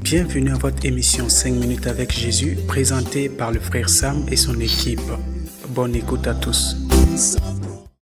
Bienvenue à votre émission 5 minutes avec Jésus, présentée par le frère Sam et son équipe. Bonne écoute à tous.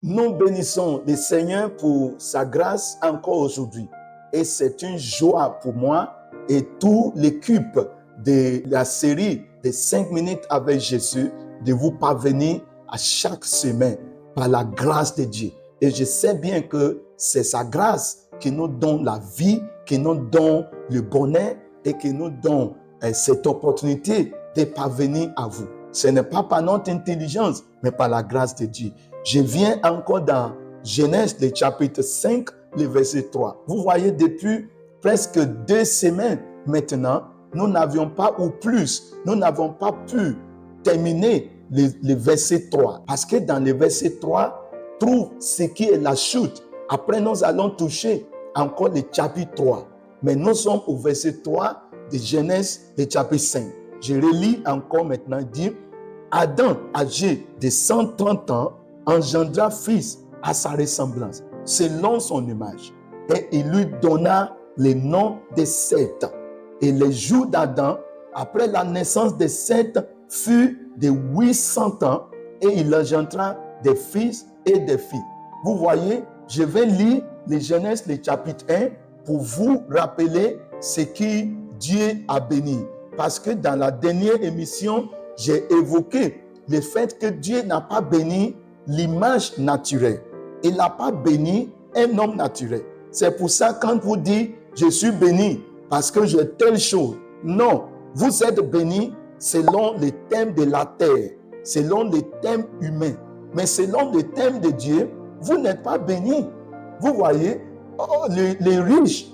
Nous bénissons le Seigneur pour sa grâce encore aujourd'hui. Et c'est une joie pour moi et toute l'équipe de la série de 5 minutes avec Jésus de vous parvenir à chaque semaine par la grâce de Dieu. Et je sais bien que c'est sa grâce qui nous donne la vie, qui nous donne le bonheur et qui nous donne cette opportunité de parvenir à vous. Ce n'est pas par notre intelligence, mais par la grâce de Dieu. Je viens encore dans Genèse, le chapitre 5, le verset 3. Vous voyez, depuis presque 2 semaines maintenant, nous n'avions pas, ou plus, nous n'avons pas pu terminer le verset 3. Parce que dans le verset 3, trouve ce qui est la chute. Après, nous allons toucher encore le chapitre 3. Mais nous sommes au verset 3 de Genèse, le chapitre 5. Je relis encore maintenant, dit, Adam, âgé de 130 ans, engendra fils à sa ressemblance, selon son image. Et il lui donna le nom de Seth. Et les jours d'Adam, après la naissance de Seth, furent de 800 ans, et il engendra des fils et des filles. Vous voyez, je vais lire les Genèse, le chapitre 1, pour vous rappeler ce que Dieu a béni. Parce que dans la dernière émission, j'ai évoqué le fait que Dieu n'a pas béni l'image naturelle. Il n'a pas béni un homme naturel. C'est pour ça quand vous dites « je suis béni parce que j'ai telle chose », non, vous êtes béni selon les thèmes de la terre, selon les thèmes humains. Mais selon les thèmes de Dieu, vous n'êtes pas béni. Vous voyez, les riches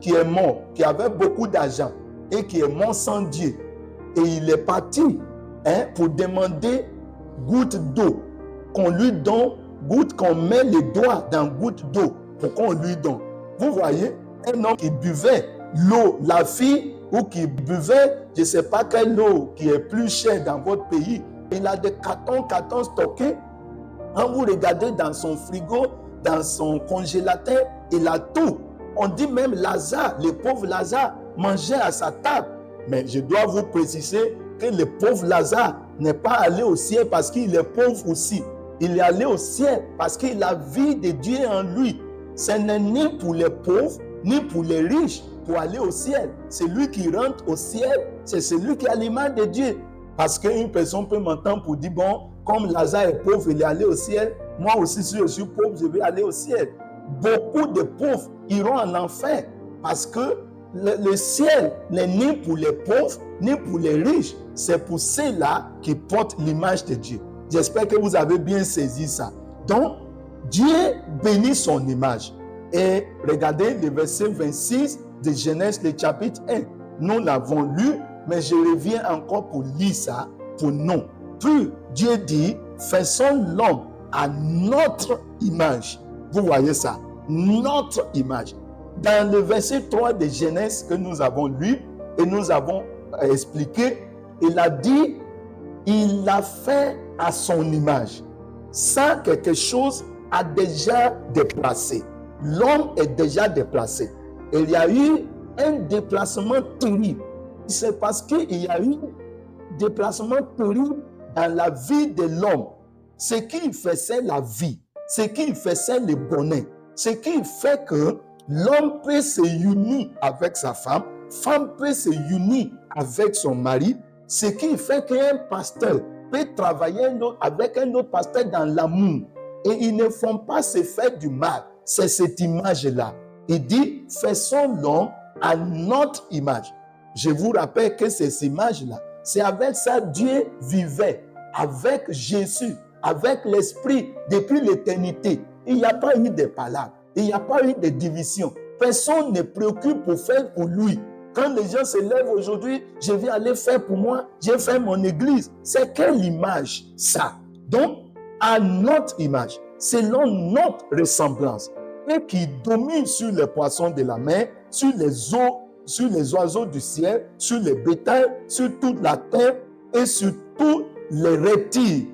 qui est mort, qui avait beaucoup d'argent et qui est mort sans Dieu, et il est parti pour demander goutte d'eau, qu'on lui donne, qu'on met les doigts dans goutte d'eau pour qu'on lui donne. Vous voyez, un homme qui buvait l'eau, la fille, ou qui buvait, je ne sais pas quelle eau qui est plus chère dans votre pays, il a des cartons stockés. Quand vous regardez dans son frigo, dans son congélateur, il a tout. On dit même Lazare, le pauvre Lazare, mangeait à sa table. Mais je dois vous préciser que le pauvre Lazare n'est pas allé au ciel parce qu'il est pauvre aussi. Il est allé au ciel parce qu'il a la vie de Dieu en lui. Ce n'est ni pour les pauvres, ni pour les riches pour aller au ciel. C'est lui qui rentre au ciel, c'est celui qui a l'image de Dieu. Parce qu'une personne peut m'entendre pour dire, bon, comme Lazare est pauvre, il est allé au ciel. Moi aussi, si je suis pauvre, je vais aller au ciel. Beaucoup de pauvres iront en enfer parce que le ciel n'est ni pour les pauvres, ni pour les riches. C'est pour ceux-là qui portent l'image de Dieu. J'espère que vous avez bien saisi ça. Donc, Dieu bénit son image. Et regardez le verset 26 de Genèse, le chapitre 1. Nous l'avons lu, mais je reviens encore pour lire ça pour nous. Puis Dieu dit, faisons l'homme à notre image. Vous voyez ça, notre image. Dans le verset 3 de Genèse que nous avons lu et nous avons expliqué, il a dit, il l'a fait à son image. Ça, quelque chose a déjà déplacé. L'homme est déjà déplacé. Et il y a eu un déplacement terrible. C'est parce qu'il y a eu un déplacement terrible dans la vie de l'homme. Ce qui faisait la vie, ce qui faisait le bonheur, ce qui fait que l'homme peut se unir avec sa femme peut se unir avec son mari, ce qui fait qu'un pasteur peut travailler avec un autre pasteur dans l'amour. Et ils ne font pas se faire du mal. C'est cette image-là. Il dit, faisons l'homme à notre image. Je vous rappelle que ces images-là, c'est avec ça Dieu vivait, avec Jésus, avec l'Esprit depuis l'éternité. Il n'y a pas eu de palabres, il n'y a pas eu de division. Personne ne préoccupe pour faire pour lui. Quand les gens se lèvent aujourd'hui, je vais aller faire pour moi, j'ai fait mon église. C'est quelle image ça? Donc, à notre image, selon notre ressemblance, et qui domine sur les poissons de la mer, sur les eaux, sur les oiseaux du ciel, sur les bétails, sur toute la terre et sur tous les reptiles.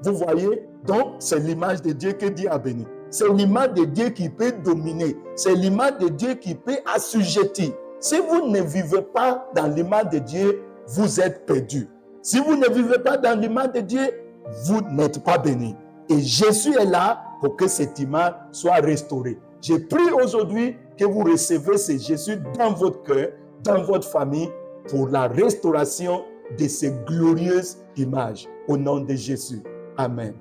Vous voyez? Donc, c'est l'image de Dieu que Dieu a béni. C'est l'image de Dieu qui peut dominer. C'est l'image de Dieu qui peut assujettir. Si vous ne vivez pas dans l'image de Dieu, vous êtes perdu. Si vous ne vivez pas dans l'image de Dieu, vous n'êtes pas béni. Et Jésus est là pour que cette image soit restaurée. Je prie aujourd'hui que vous recevez ce Jésus dans votre cœur, dans votre famille, pour la restauration de ces glorieuses images. Au nom de Jésus. Amen.